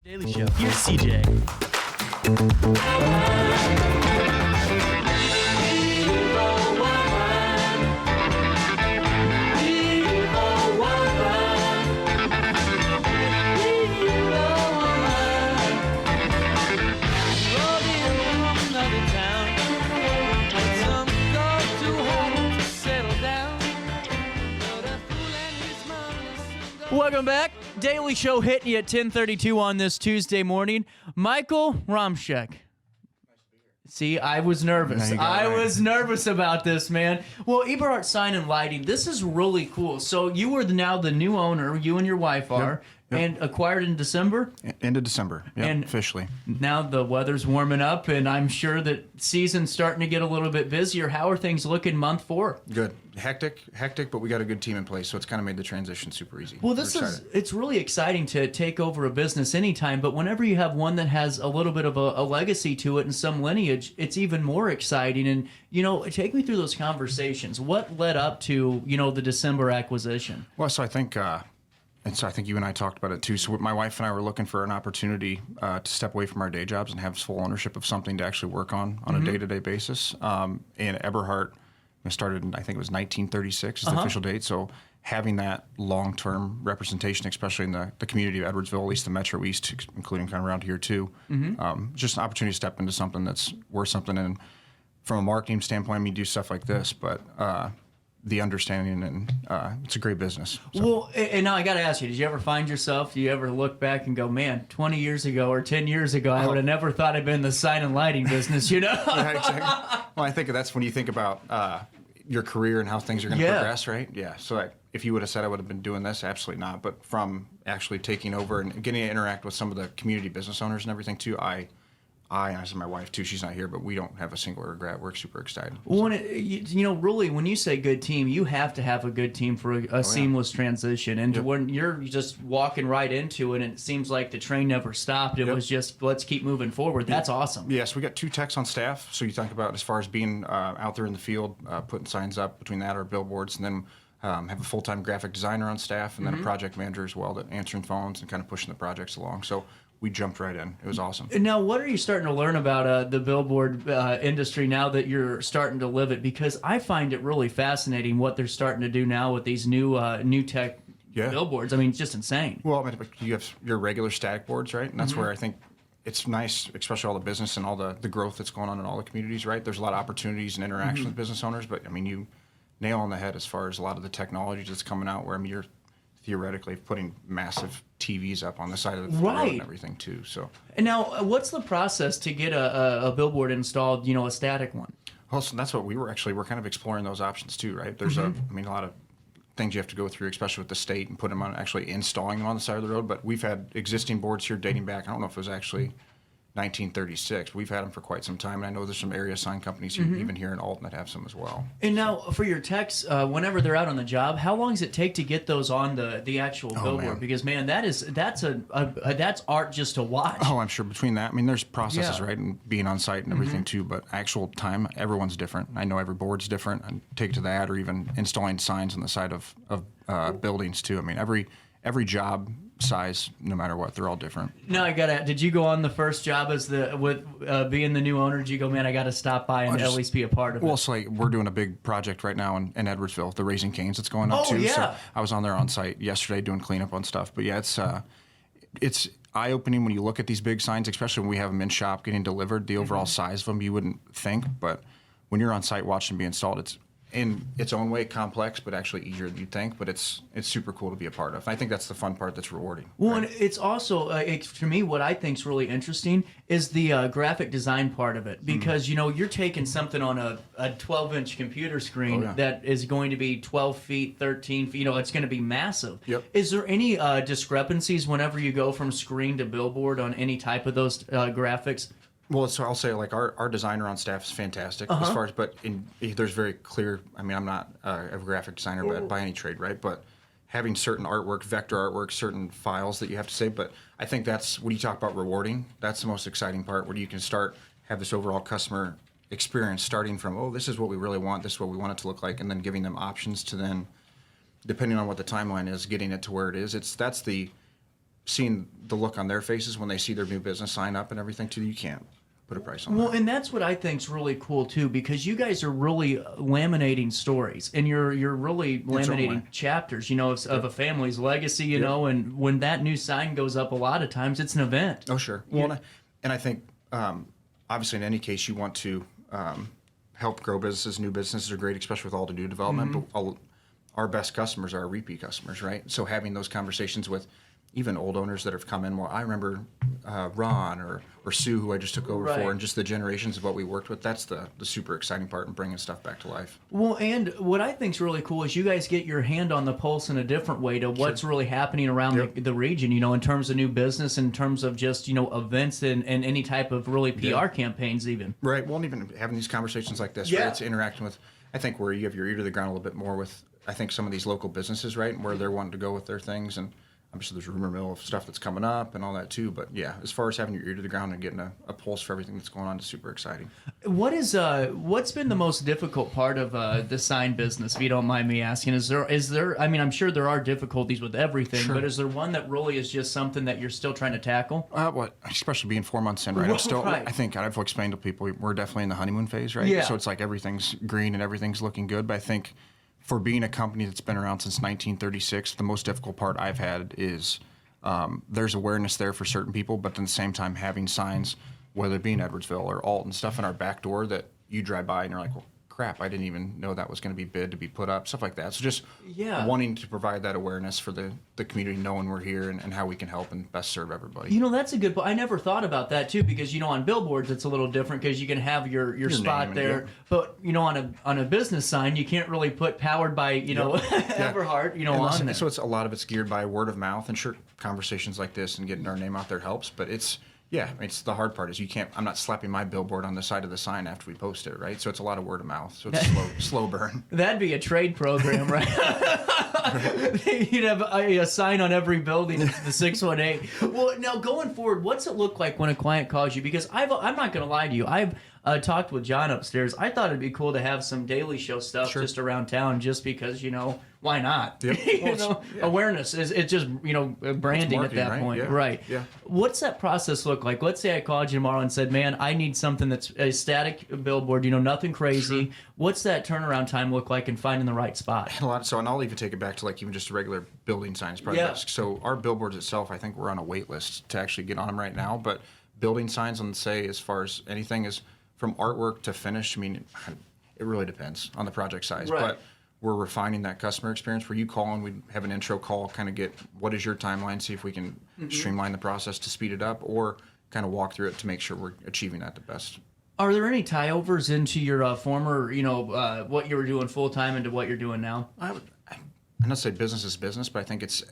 Daily Show. Here's CJ. Welcome back. Daily Show hitting you at 10:32 on this Tuesday morning. Michael Romshek. See, I was nervous. I was nervous about this, man. Well, Eberhart Sign Lighting, this is really cool. So you are now the new owner, you and your wife are, and acquired in December? End of December, and officially. Now the weather's warming up, and I'm sure that season's starting to get a little bit busier. How are things looking month 4? Good. Hectic, but we got a good team in place, so it's kind of made the transition super easy. Well, it's really exciting to take over a business anytime, but whenever you have one that has a little bit of a legacy to it and some lineage, it's even more exciting. And, take me through those conversations. What led up to, the December acquisition? Well, so I think you and I talked about it too. So my wife and I were looking for an opportunity to step away from our day jobs and have full ownership of something to actually work on a day-to-day basis. And Eberhart started in, I think it was 1936 is the official date. So having that long-term representation, especially in the community of Edwardsville, at least the Metro East, including kind of around here too, just an opportunity to step into something that's worth something. And from a marketing standpoint, do stuff like this, but the understanding, and it's a great business. So. Well, and now I got to ask you, did you ever find yourself, do you ever look back and go, man, 20 years ago or 10 years ago, I would have never thought I'd been in the sign and lighting business, Yeah, exactly. Well, I think that's when you think about your career and how things are going to progress, right? Yeah. So if you would have said I would have been doing this, absolutely not. But from actually taking over and getting to interact with some of the community business owners and everything too, I said my wife too, she's not here, but we don't have a single regret. We're super excited. Well, really, when you say good team, you have to have a good team for a seamless transition. And when you're just walking right into it, and it seems like the train never stopped, it was just, let's keep moving forward. That's awesome. Yes, we got 2 techs on staff. So you talk about as far as being out there in the field, putting signs up, between that or billboards, and then have a full-time graphic designer on staff, and then a project manager as well, that answering phones and kind of pushing the projects along. So we jumped right in. It was awesome. Now, what are you starting to learn about the billboard industry now that you're starting to live it? Because I find it really fascinating what they're starting to do now with these new tech billboards. It's just insane. Well, you have your regular static boards, right? And that's where I think it's nice, especially all the business and all the growth that's going on in all the communities, right? There's a lot of opportunities and interaction with business owners, but you nail on the head as far as a lot of the technology that's coming out where you're theoretically putting massive TVs up on the side of the road and everything too. So, and now, what's the process to get a billboard installed? A static one. Well, so that's what we're kind of exploring those options too, right? There's a lot of things you have to go through, especially with the state, and put them on, actually installing them on the side of the road. But we've had existing boards here dating back, I don't know if it was actually 1936. We've had them for quite some time, and I know there's some area sign companies here, even here in Alton, that have some as well. And now, for your techs, whenever they're out on the job, how long does it take to get those on the actual billboard? Man. Because that's art just to watch. Oh, I'm sure between that, there's processes, right, and being on site and everything too. But actual time, everyone's different. I know every board's different. And take it to that, or even installing signs on the side of buildings too. Every job size, no matter what, they're all different. Now did you go on the first job with being the new owner? Did you go, man, I got to stop by and at least be a part of it? Well, so we're doing a big project right now in Edwardsville, the Raising Canes that's going up too. Yeah. So I was on there on site yesterday doing cleanup on stuff. But yeah, it's eye-opening when you look at these big signs, especially when we have them in shop getting delivered. The overall size of them, you wouldn't think, but when you're on site watching them be installed, it's in its own way complex, but actually easier than you'd think. But it's super cool to be a part of. And I think that's the fun part that's rewarding. Well, and it's also, to me, what I think is really interesting is the graphic design part of it. Because, you're taking something on a 12-inch computer screen that is going to be 12 feet, 13 feet. It's going to be massive. Yep. Is there any discrepancies whenever you go from screen to billboard on any type of those graphics? Well, so I'll say, our designer on staff is fantastic as far as, but there's very clear, I'm not a graphic designer by any trade, right? But having certain artwork, vector artwork, certain files that you have to save. But I think that's, when you talk about rewarding, that's the most exciting part, where you can have this overall customer experience starting from, this is what we really want, this is what we want it to look like, and then giving them options to then, depending on what the timeline is, getting it to where it is. That's the seeing the look on their faces when they see their new business sign up and everything too, you can't put a price on Well, that. and that's what I think's really cool too, because you guys are really laminating stories, and you're really laminating chapters, of a family's legacy, you know. And when that new sign goes up, a lot of times it's an event. Oh, sure. Well, and I think obviously in any case you want to help grow businesses. New businesses are great, especially with all the new development. But our best customers are our repeat customers, right? So having those conversations with even old owners that have come in. Well, I remember Ron or Sue, who I just took over for, and just the generations of what we worked with. That's the super exciting part in bringing stuff back to life. Well, and what I think's really cool is you guys get your hand on the pulse in a different way to what's really happening around the region, in terms of new business, in terms of just, events and any type of really PR campaigns even. Right. Well, and even having these conversations like this, right? It's interacting with, I think, where you have your ear to the ground a little bit more with, I think, some of these local businesses, right? And where they're wanting to go with their things. And obviously there's a rumor mill of stuff that's coming up and all that too. But yeah, as far as having your ear to the ground and getting a pulse for everything that's going on is super exciting. What's been the most difficult part of the sign business, if you don't mind me asking? Is there, I mean, I'm sure there are difficulties with everything, but is there one that really is just something that you're still trying to tackle? Especially being 4 months in, right? I'm still, I think I've explained to people, we're definitely in the honeymoon phase, right? Yeah. So it's like everything's green and everything's looking good. But I think for being a company that's been around since 1936, the most difficult part I've had is there's awareness there for certain people, but at the same time having signs, whether it be in Edwardsville or Alton, stuff in our back door that you drive by and you're like, well, crap, I didn't even know that was going to be bid to be put up, stuff like that. So just wanting to provide that awareness for the community, knowing we're here and how we can help and best serve everybody. That's a good point. I never thought about that too, because on billboards it's a little different because you can have your spot there, but on a business sign you can't really put powered by Eberhart on there. So it's a lot of it's geared by word of mouth, and sure, conversations like this and getting our name out there helps, but it's the hard part is I'm not slapping my billboard on the side of the sign after we post it, right? So it's a lot of word of mouth. So it's slow burn. That'd be a trade program, right? You'd have a sign on every building. It's the 618. Well, now going forward, what's it look like when a client calls you? Because I'm not going to lie to you. I've talked with John upstairs. I thought it'd be cool to have some Daily Show stuff just around town, just because why not? Yep. Awareness is it's just branding at that point, right? Yeah. What's that process look like? Let's say I called you tomorrow and said, "Man, I need something that's a static billboard, nothing crazy." Sure. What's that turnaround time look like in finding the right spot? And I'll even take it back to like even just a regular building sign is probably best. So our billboards itself, I think we're on a wait list to actually get on them right now. But building signs, on say as far as anything is from artwork to finish, I mean, it really depends on the project size. Right. But we're refining that customer experience where you call and we have an intro call, kind of get what is your timeline, see if we can streamline the process to speed it up, or kind of walk through it to make sure we're achieving that the best. Are there any tie-overs into your former, what you were doing full-time into what you're doing now? I'm not say business is business, but I think it's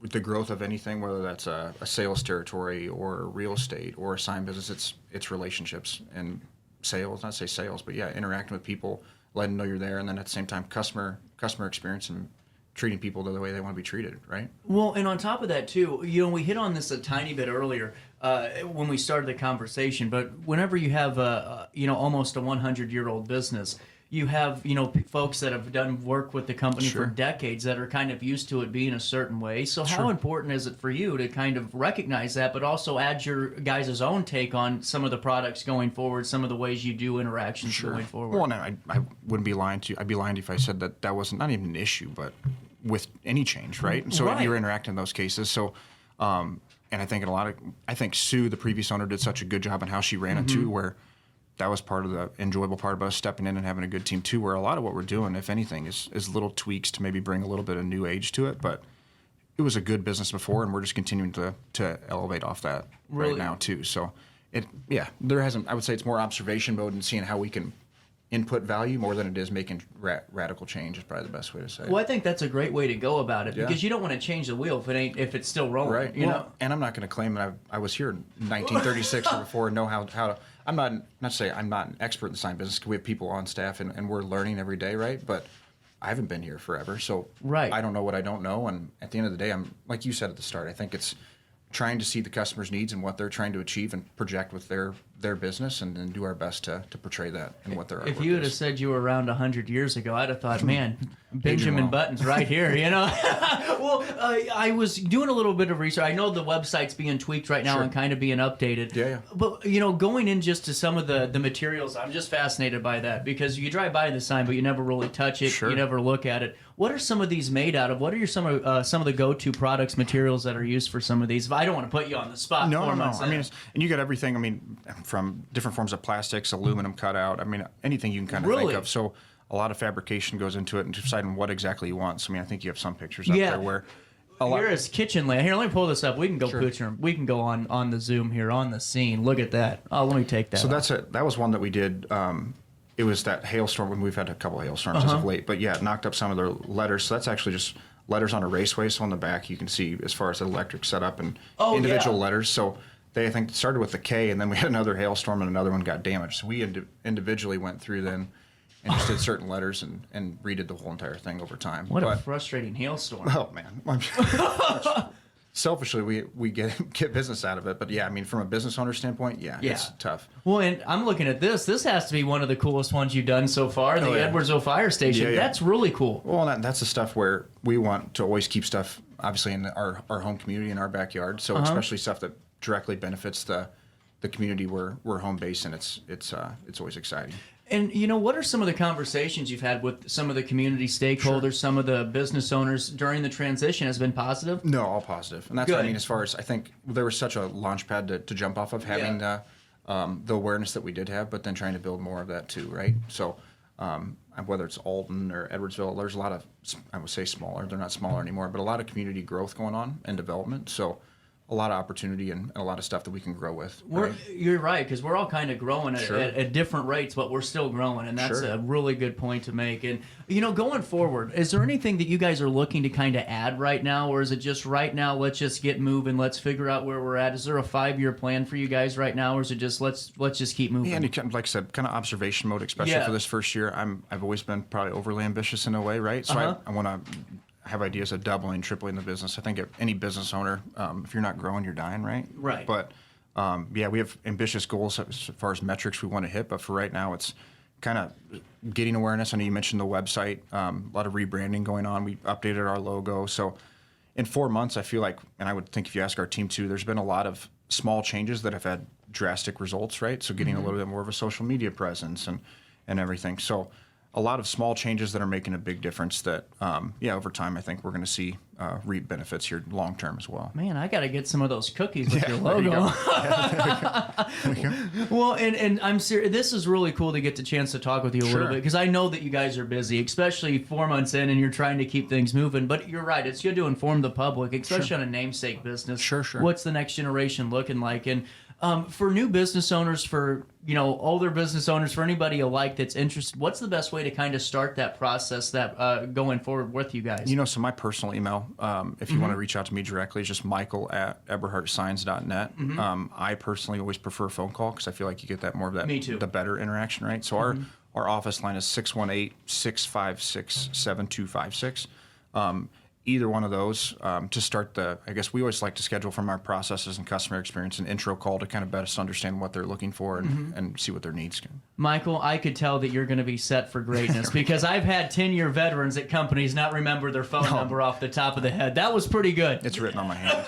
with the growth of anything, whether that's a sales territory or real estate or a sign business, it's relationships and sales, not say sales, but interacting with people, letting them know you're there, and then at the same time, customer experience and treating people the way they want to be treated, right? Well, and on top of that too, we hit on this a tiny bit earlier when we started the conversation, but whenever you have almost a 100-year-old business, you have folks that have done work with the company for decades that are kind of used to it being a certain way. So how important is it for you to kind of recognize that, but also add your guys' own take on some of the products going forward, some of the ways you do interactions going forward? Well, no, I wouldn't be lying to you. I'd be lying to you if I said that wasn't not even an issue, but with any change, right? And so you're interacting in those cases. So, and I think I think Sue, the previous owner, did such a good job on how she ran it too, where that was part of the enjoyable part about us stepping in and having a good team too, where a lot of what we're doing, if anything, is little tweaks to maybe bring a little bit of new age to it. But it was a good business before, and we're just continuing to elevate off that right now too. So there hasn't. I would say it's more observation mode and seeing how we can input value more than it is making radical change is probably the best way to say it. Well, I think that's a great way to go about it because you don't want to change the wheel if it's still rolling. Right. And I'm not going to claim that I was here in 1936 or before and know how to. I'm not to say I'm not an expert in the sign business because we have people on staff and we're learning every day, right? But I haven't been here forever, so I don't know what I don't know. And at the end of the day, I'm like you said at the start. I think it's trying to see the customer's needs and what they're trying to achieve and project with their their business and do our best to portray that and what their artwork If you would have is. said you were around 100 years ago, I'd have thought, man, Benjamin Button's right here, you know? Well, I was doing a little bit of research. I know the website's being tweaked right now Sure. and kind of being updated. Yeah. But, you know, going in just to some of the materials, I'm just fascinated by that because you drive by the sign, but you never really touch it. Sure. You never look at it. What are some of these made out of? What are some of the go-to products, materials that are used for some of these? I don't want to put you on the spot. No. 4 months I in. mean, and you got everything. I mean, from different forms of plastics, aluminum cutout. I mean, anything you can kind of Really? think of. So a lot of fabrication goes into it and deciding what exactly you want. So I mean, I think you have some pictures up there where Here is kitchen layout. Here, let me pull this up. We can go picture. We can go on the Zoom here on the scene. Look at that. Oh, let me take that. So off. that was one that we did. It was that hailstorm when we've had a couple of hailstorms as of late. But yeah, it knocked up some of their letters. So that's actually just letters on a raceway. So on the back you can see as far as the electric setup and individual letters. So they, I think, started with the K, and then we had another hailstorm and another one got damaged. So we individually went through then and just did certain letters and redid the whole entire thing over time. What a frustrating hailstorm. Oh man. Selfishly, we get business out of it, but yeah, I mean, from a business owner standpoint, it's tough. Well, and I'm looking at this. This has to be one of the coolest ones you've done so far. The Edwardsville Fire Station. Yeah. That's really cool. Well, that's the stuff where we want to always keep stuff, obviously, in our home community, in our backyard. So especially stuff that directly benefits the community we're home base, and it's always exciting. And, you know, what are some of the conversations you've had with some of the community stakeholders, some of the business owners during the transition? Has it been positive? No, all positive. And that's what I mean, as far as I think there was such a launch pad to jump off of, having the awareness that we did have, but then trying to build more of that too, right? So whether it's Alton or Edwardsville, there's a lot of, I would say smaller, they're not smaller anymore, but a lot of community growth going on and development. So a lot of opportunity and a lot of stuff that we can grow with. You're right, because we're all kind of growing at different rates, but we're still growing, and that's a really good point to make. And, you know, going forward, is there anything that you guys are looking to kind of add right now, or is it just right now, let's just get moving, let's figure out where we're at? Is there a 5-year plan for you guys right now, or is it just let's just keep moving? Yeah, and you like I said, kind of observation mode, especially for this first year. I've always been probably overly ambitious in a way, right? So I want to have ideas of doubling, tripling the business. I think any business owner, if you're not growing, you're dying, right? Right. But we have ambitious goals as far as metrics we want to hit. But for right now, it's kind of getting awareness. I know you mentioned the website, a lot of rebranding going on. We updated our logo. So in 4 months, I feel like, and I would think if you ask our team too, there's been a lot of small changes that have had drastic results, right? So getting a little bit more of a social media presence and everything. So a lot of small changes that are making a big difference that, over time, I think we're going to see reap benefits here long term as well. Man, I got to get some of those cookies with your logo. There you go. Well, and I'm serious. This is really cool to get the chance to talk with you a little bit, because I know that you guys are busy, especially 4 months in, and you're trying to keep things moving. But you're right; it's good to inform the public, especially on a namesake business. Sure. What's the next generation looking like? And for new business owners, for older business owners, for anybody alike that's interested, what's the best way to kind of start that process that going forward with you guys? So my personal email, if you want to reach out to me directly, is just michael@eberhartsigns.net. I personally always prefer a phone call because I feel like you get that more of that. Me too. The better interaction, right? So our office line is 618-656-7256. Either one of those to start I guess we always like to schedule from our processes and customer experience an intro call to kind of best understand what they're looking for and see what their needs can. Michael, I could tell that you're going to be set for greatness because I've had 10-year veterans at companies not remember their phone number off the top of the head. That was pretty good. It's written on my hand.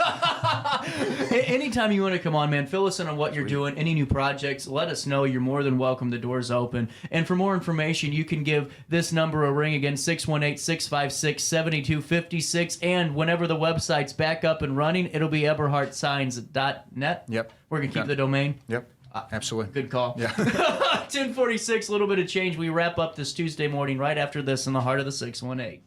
Anytime you want to come on, man, fill us in on what you're doing, any new projects, let us know. You're more than welcome. The door's open. And for more information, you can give this number a ring again, 618-656-7256. And whenever the website's back up and running, it'll be eberhartsigns.net. Yep. We're going to keep the domain. Yep. Absolutely. Good call. Yeah. 10:46, a little bit of change. We wrap up this Tuesday morning right after this in the heart of the 618.